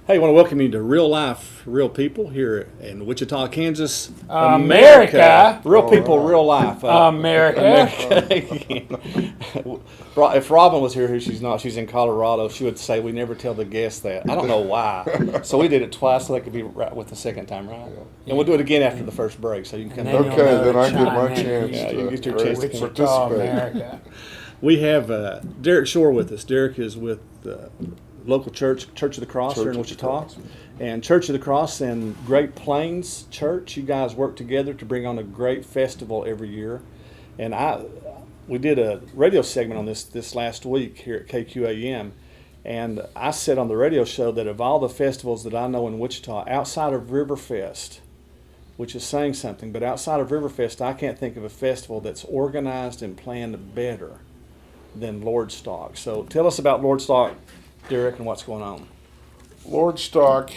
Hey, I want to welcome you to Real Life, Real People here in Wichita, Kansas. America. Real All people, right. real life. America. If Robin was here, who she's not, she's in Colorado, she would say we never tell the guests that. I don't know why. So we did it twice so they could be right with the second time, right? And we'll do it again after the first break so you can come And then back. you'll Okay, know then to I get chime my in. chance Yeah, you to get your chance to Wichita, participate. America. We have Derek Shore with us. Derek is with local church, Church of the Cross here in Church of the Wichita. Cross. And Church of the Cross and Great Plains Church, you guys work together to bring on a great festival every year. And we did a radio segment on this last week here at KQAM. And I said on the radio show that of all the festivals that I know in Wichita, outside of Riverfest, which is saying something, but outside of Riverfest, I can't think of a festival that's organized and planned better than Lordstock. So tell us about Lordstock, Derek, and what's going on. Lordstock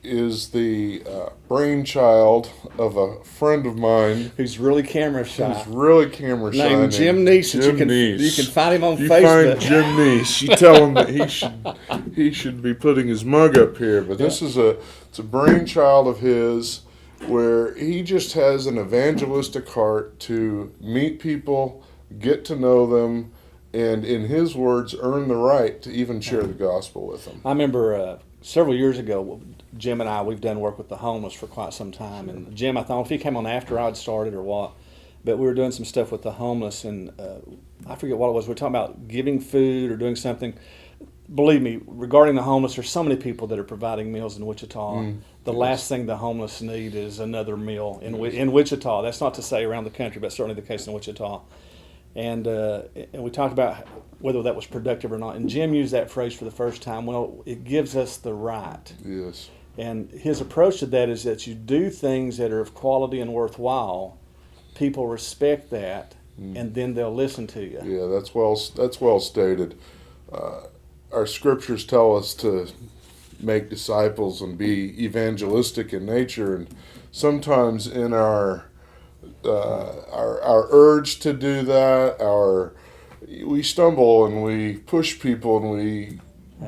is the brainchild of a friend of mine Who's really camera shy? who's really camera shy. Named Jim Neese. That Jim you Neese. can find him on If you Facebook. find Jim Neese, you tell him that he should be putting his mug up here. But this is it's a brainchild of his where he just has an evangelistic heart to meet people, get to know them, and in his words, earn the right to even share the gospel with them. I remember several years ago, Jim and I, we've done work with the homeless for quite some time. And Jim, I thought if he came on after I'd started or what, but we were doing some stuff with the homeless, and I forget what it was. We were talking about giving food or doing something. Believe me, regarding the homeless, there's so many people that are providing meals in Wichita. The last thing the homeless need is another meal in Wichita. That's not to say around the country, but certainly the case in Wichita. And we talked about whether that was productive or not. And Jim used that phrase for the first time. Well, it gives us the right. Yes. And his approach to that is that you do things that are of quality and worthwhile. People respect that, and then they'll listen to you. Yeah, that's well stated. Our scriptures tell us to make disciples and be evangelistic in nature, and sometimes in our urge to do that, we stumble and we push people and we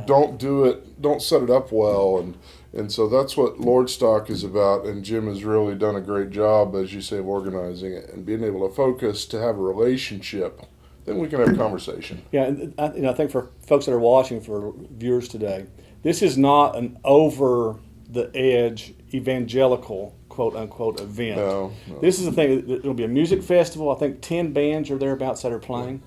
don't set it up well, and so that's what Lordstock is about. And Jim has really done a great job, as you say, of organizing it and being able to focus to have a relationship. Then we can have conversation. Yeah, and I think for folks that are watching, for viewers today, this is not an over the edge evangelical quote unquote event. No. This is the thing. It'll be a music festival. I think 10 bands or thereabouts that are playing,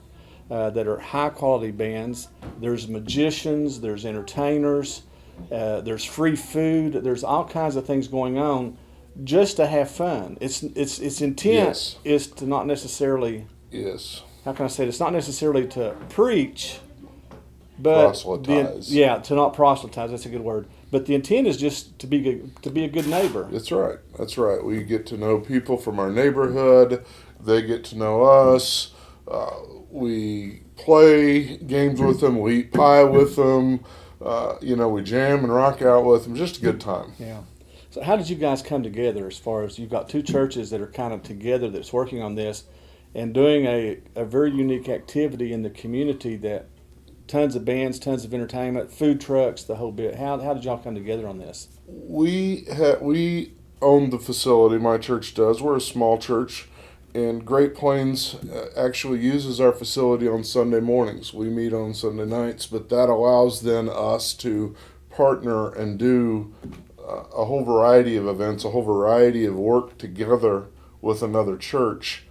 that are high quality bands. There's magicians. There's entertainers. There's free food. There's all kinds of things going on, just to have fun. Its intent Yes. is to not necessarily. Yes. How can I say it? It's not necessarily to preach, but Proselytize. to not proselytize. That's a good word. But the intent is just to be a good neighbor. That's right. That's right. We get to know people from our neighborhood. They get to know us. We play games with them. We eat pie with them. We jam and rock out with them. Just a good time. Yeah. So how did you guys come together? As far as you've got two churches that are kind of together that's working on this, and doing a very unique activity in the community, that tons of bands, tons of entertainment, food trucks, the whole bit. How did y'all come together on this? We own the facility. My church does. We're a small church, and Great Plains actually uses our facility on Sunday mornings. We meet on Sunday nights, but that allows then us to partner and do a whole variety of events, a whole variety of work together with another church.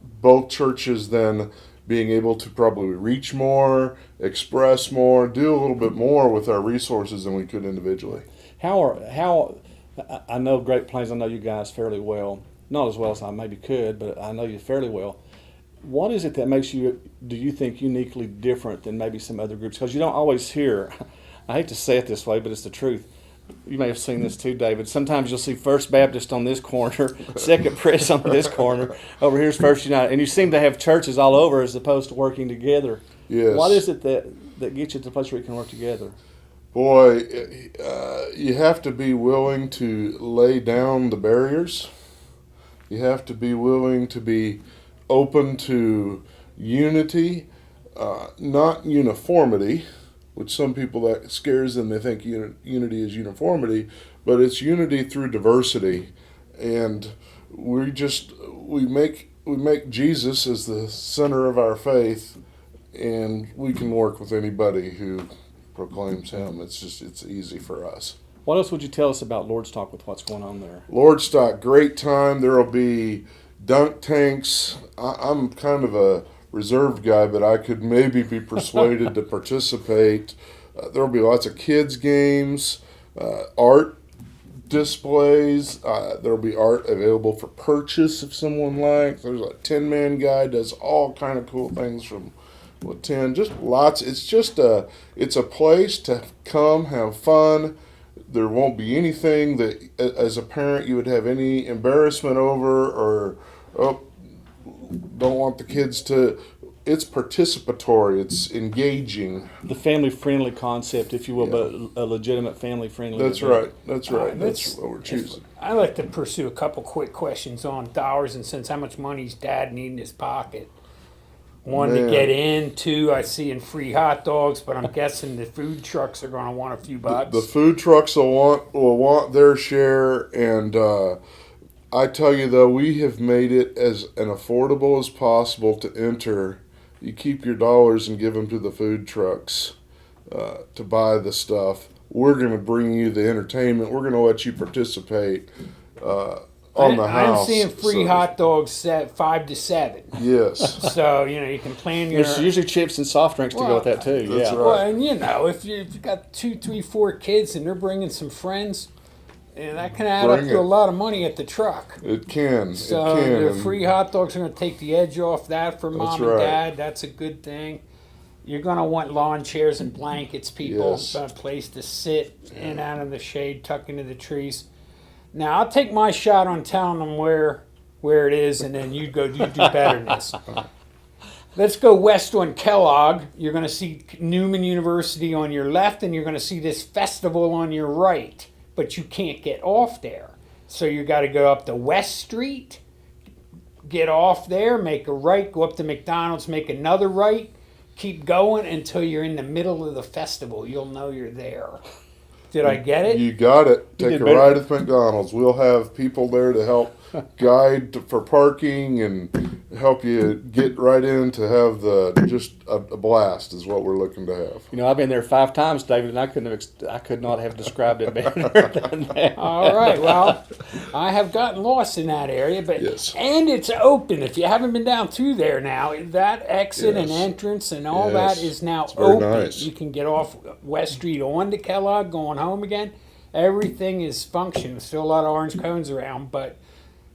Both churches then being able to probably reach more, express more, do a little bit more with our resources than we could individually. I know Great Plains, I know you guys fairly well. Not as well as I maybe could, but I know you fairly well. What is it that makes you, do you think, uniquely different than maybe some other groups? Because you don't always hear, I hate to say it this way, but it's the truth. You may have seen this too, David. Sometimes you'll see First Baptist on this corner, Second Pres on this corner, over here's First United, and you seem to have churches all over as opposed to working together. Yes. What is it that gets you to the place where you can work together? Boy, you have to be willing to lay down the barriers. You have to be willing to be open to unity, not uniformity, which some people that scares them. They think unity is uniformity, but it's unity through diversity, and we make Jesus as the center of our faith, and we can work with anybody who proclaims him. It's easy for us. What else would you tell us about Lordstock with what's going on there? Lordstock, great time. There will be dunk tanks. I'm kind of a reserved guy, but I could maybe be persuaded to participate. There will be lots of kids games, art displays. There will be art available for purchase if someone likes. There's a 10-man guy, does all kind of cool things from with 10. Just lots. It's a place to come, have fun. There won't be anything that, as a parent, you would have any embarrassment over or don't want the kids to. It's participatory. It's engaging. The family-friendly concept, if you will, but a legitimate family-friendly. That's right. That's right. That's what we're choosing. I'd like to pursue a couple quick questions on dollars and cents. How much money's Dad need in his pocket? One, to get in. Two, I see in free hot dogs, but I'm guessing the food trucks are going to want a few bucks. The food trucks will want their share, and I tell you though, we have made it as an affordable as possible to enter. You keep your dollars and give them to the food trucks to buy the stuff. We're going to bring you the entertainment. We're going to let you participate on the house. I'm seeing free hot dogs set 5 to 7. Yes. So you can plan your. There's usually chips and soft drinks to go with that too. That's Yeah. right. Well, and if you've got 2, 3, 4 kids and they're bringing some friends, that can add up to a lot of money at the truck. It can. So it can. the free hot dogs are going to take the edge off that for mom and right. dad. That's a good thing. You're going to want lawn chairs and blankets, people. Yes. A place to sit in out of the shade, tuck into the trees. Now, I'll take my shot on telling them where it is, and then you do better than this. Let's go west on Kellogg. You're going to see Newman University on your left, and you're going to see this festival on your right. But you can't get off there. So you got to go up to West Street, get off there, make a right, go up to McDonald's, make another right, keep going until you're in the middle of the festival. You'll know you're there. Did I get it? You got it. Take did a better. ride at McDonald's. We'll have people there to help guide for parking and help you get right in to have just a blast is what we're looking to have. I've been there 5 times, David, and I could not have described it better than that. All right. Well, I have gotten lost in that area, but Yes. and it's open. If you haven't been down through there now, that exit and Yes. entrance and all Yes. that is now It's very open. nice. You can get off West Street on to Kellogg, going home again. Everything is functioning. Still a lot of orange cones around, but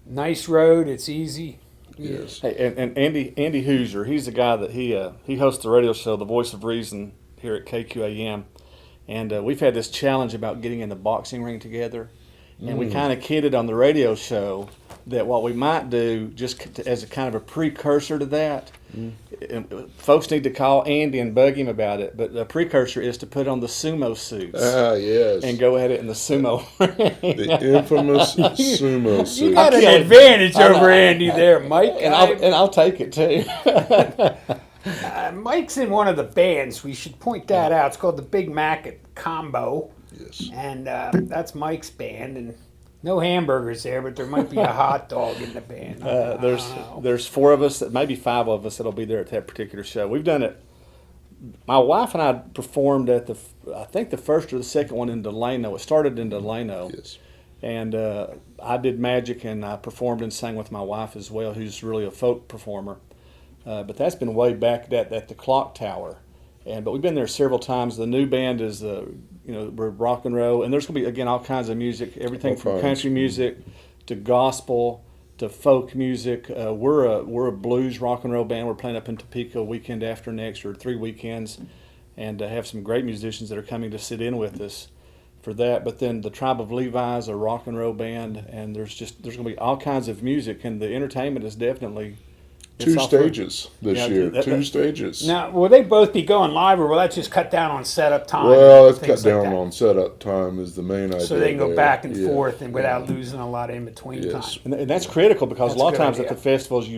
nice road. It's easy. Yes. Hey, and Andy Hoosier, he's the guy that he hosts the radio show, The Voice of Reason, here at KQAM, and we've had this challenge about getting in the boxing ring together, and we kind of kidded on the radio show that what we might do, just as a kind of a precursor to that, and folks need to call Andy and bug him about it, but the precursor is to put on the sumo suits Yes. and go at it in the sumo ring. The infamous sumo You suit. got an can't- advantage I know. over Andy there, Mike. and I'll take it too. Mike's in one of the bands. We should point that out. It's called the Big Mac Combo. Yes. And that's Mike's band, and no hamburgers there, but there might be a hot dog in the band. There's 4 of us, maybe 5 of us that'll be there at that particular show. We've done it. My wife and I performed at I think the first or the second one in Delano. It started in Delano. Yes. And I did magic, and I performed and sang with my wife as well, who's really a folk performer. But that's been way back at the Clock Tower. But we've been there several times. The new band is we're rock and roll, and there's going to be again all kinds of music, everything from country music to gospel to folk music. We're a blues rock and roll band. We're playing up in Topeka weekend after next, or 3 weekends, and have some great musicians that are coming to sit in with us for that. But then the Tribe of Levi is a rock and roll band, and there's going to be all kinds of music, and the entertainment is definitely. 2 stages this Yeah, year. that- 2 stages. Now, will they both be going live, or will that just cut down on setup time? Well, and it's cut things like down that? on setup time is the main idea. So they can go there. back and Yeah. forth and without losing a lot of in between Yes. time. And that's critical because That's a lot a of good times at idea. the festivals,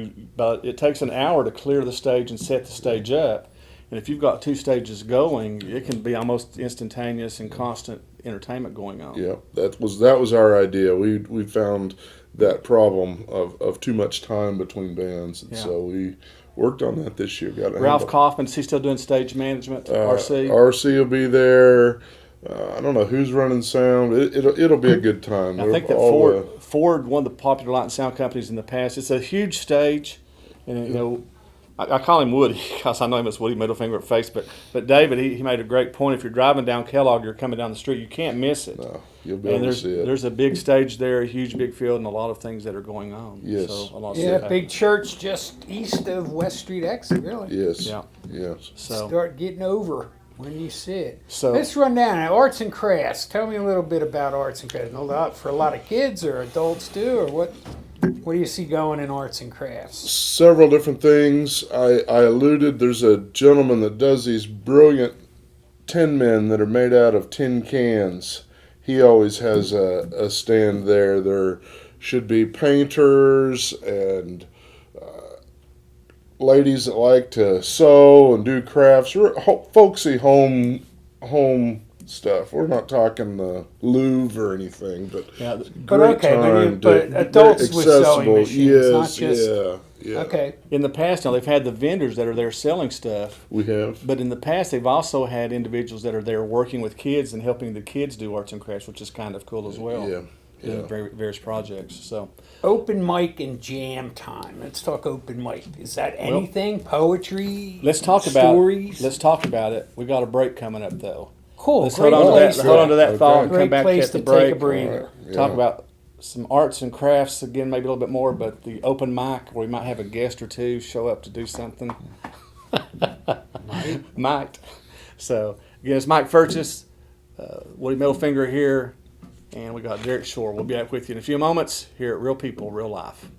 it takes an hour to clear the stage and set the stage up, And if you've got 2 stages going, it can be almost instantaneous and constant entertainment going on. Yeah, that was our idea. We found that problem of too much time between bands, and Yeah. so we worked on that this year. Got it Ralph handled. Kaufman, is he still doing stage management? RC? RC will be there. I don't know who's running sound. It'll be a good time. I think that All Ford, one of the popular light and sound companies in the past, it's a huge stage, and you know, I call him Woody because I know him as Woody, middle finger at face. But David, he made a great point. If you're driving down Kellogg, you're coming down the street, you can't miss it. you'll be And able to see it. there's a big stage there, a huge big field, and a lot of things that are going on. Yes. So a lot Yeah, of big church just east of West Street exit, really. Yes. Yeah. Yes. So Start getting over when you see it. So- Let's run down it. Arts and crafts. Tell me a little bit about arts and crafts. For a lot of kids or adults too, or what? What do you see going in arts and crafts? Several different things. I alluded. There's a gentleman that does these brilliant tin men that are made out of tin cans. He always has a stand there. There should be painters and ladies that like to sew and do crafts. Folksy home stuff. We're not talking the Louvre or anything, but yeah, But great okay, time but to- adults very with sewing accessible. machines, not Yes, just yeah. okay. in the past now they've had the vendors that are there selling stuff. We have. But in the past, they've also had individuals that are there working with kids and helping the kids do arts and crafts, which is kind of cool as well. Yeah. Doing Yeah. various projects. So Open mic and jam time. Let's talk open mic. Is that anything? Poetry? let's talk about stories. Let's talk about it. We got a break coming up though. Cool. Let's Great hold on to place that. to- Hold on to that Okay. thought and Great come back place at the to break. take a breather. All right. Talk Yeah. about some arts and crafts again, maybe a little bit more, but the open mic where we might have a guest or two show up to do something. Might. So again, it's Mike Furchess, Woody Middlefinger here, and we got Derek Shore. We'll be back with you in a few moments here at Real People, Real Life.